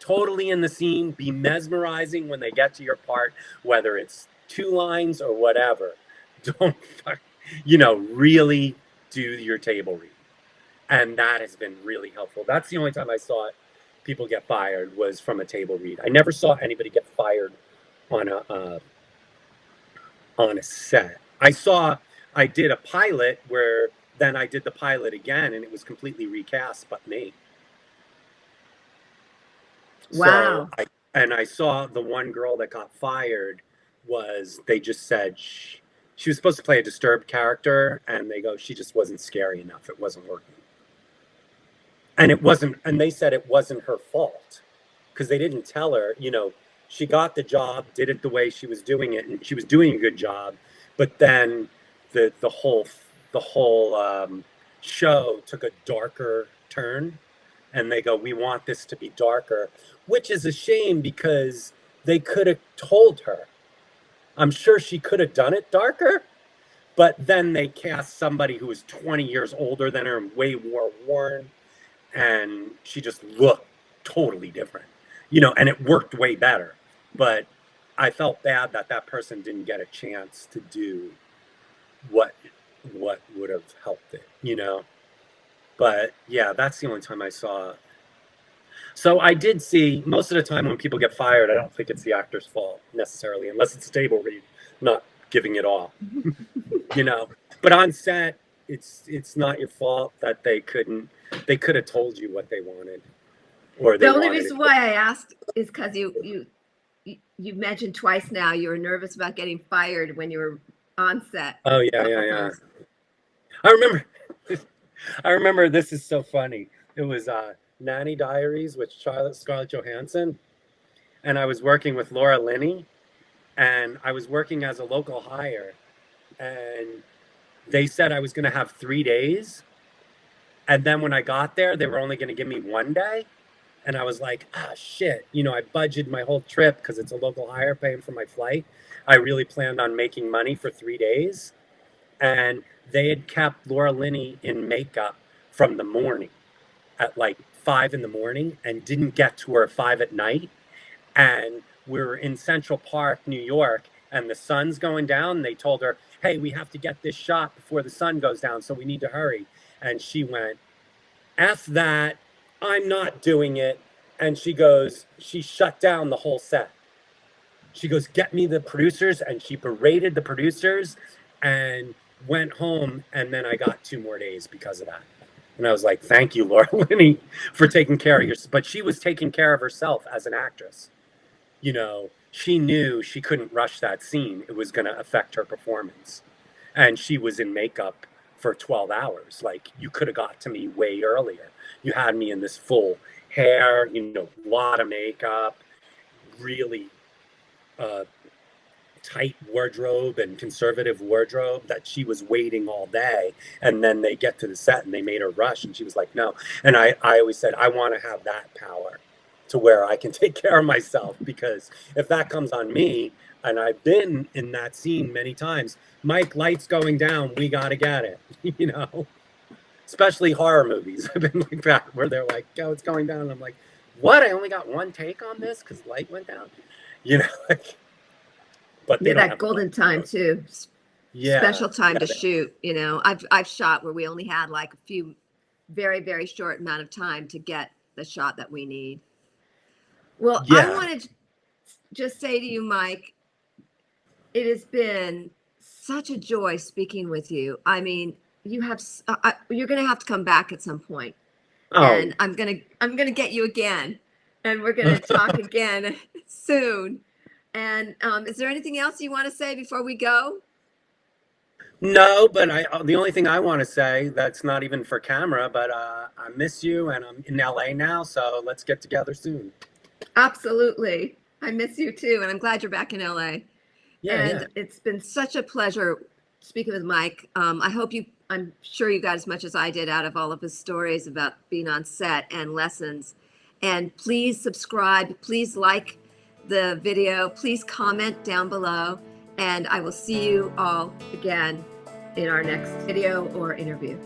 totally in the scene, be mesmerizing when they get to your part, whether it's 2 lines or whatever. Don't, really do your table read. And that has been really helpful. That's the only time I saw people get fired was from a table read. I never saw anybody get fired on a set. I did a pilot where then I did the pilot again and it was completely recast but me. Wow. So I saw the one girl that got fired was, they just said she was supposed to play a disturbed character, and they go, she just wasn't scary enough. It wasn't working. And they said it wasn't her fault, because they didn't tell her, she got the job, did it the way she was doing it, and she was doing a good job. But then the whole show took a darker turn, and they go, we want this to be darker, which is a shame, because they could have told her. I'm sure she could have done it darker, but then they cast somebody who was 20 years older than her and way more worn, and she just looked totally different, and it worked way better. But I felt bad that person didn't get a chance to do what would have helped it, But yeah, that's the only time I saw it. So I did see, most of the time when people get fired, I don't think it's the actor's fault necessarily, unless it's a table read, not giving it all, But on set, it's not your fault that they could have told you what they wanted, or they The only wanted reason why I asked is because you mentioned twice now you were nervous about getting fired when you were on set. Oh yeah. I remember this is so funny. It was Nanny Diaries with Scarlett Johansson, and I was working with Laura Linney, and I was working as a local hire, and they said I was going to have 3 days, and then when I got there, they were only going to give me 1 day, and I was like, shit, I budgeted my whole trip because it's a local hire paying for my flight. I really planned on making money for 3 days, and they had kept Laura Linney in makeup from the morning at like 5 in the morning and didn't get to her at 5 at night. And we were in Central Park, New York, and the sun's going down. They told her, hey, we have to get this shot before the sun goes down, so we need to hurry. And she went, F that, I'm not doing it. And she shut down the whole set. She goes, get me the producers. And she berated the producers and went home. And then I got 2 more days because of that. And I was like, thank you, Laura Linney, for taking care of yourself. But she was taking care of herself as an actress. She knew she couldn't rush that scene. It was going to affect her performance. And she was in makeup for 12 hours. Like, you could have got to me way earlier. You had me in this full hair, a lot of makeup, really tight wardrobe and conservative wardrobe, that she was waiting all day. And then they get to the set and they made her rush, and she was like, no. And I always said, I want to have that power to where I can take care of myself, because if that comes on me, and I've been in that scene many times, Mike, lights going down, we got to get it, especially horror movies. I've been like that, where they're like, oh, it's going down. And I'm like, what? I only got 1 take on this because light went down, like, but yeah, that golden time too. Yeah, special time to shoot. I've shot where we only had like a few, very, very short amount of time to get the shot that we need. Well, yeah. I wanted to just say to you, Mike, it has been such a joy speaking with you. I mean, you're going to have to come back at some point. Oh. And I'm going to get you again, and we're going to talk again soon. And is there anything else you want to say before we go? No, but the only thing I want to say, that's not even for camera, but I miss you, and I'm in LA now, so let's get together soon. Absolutely. I miss you too, and I'm glad you're back in LA. Yeah. It's been such a pleasure speaking with Mike. I'm sure you got as much as I did out of all of his stories about being on set and lessons. And please subscribe, please like the video, please comment down below, and I will see you all again in our next video or interview.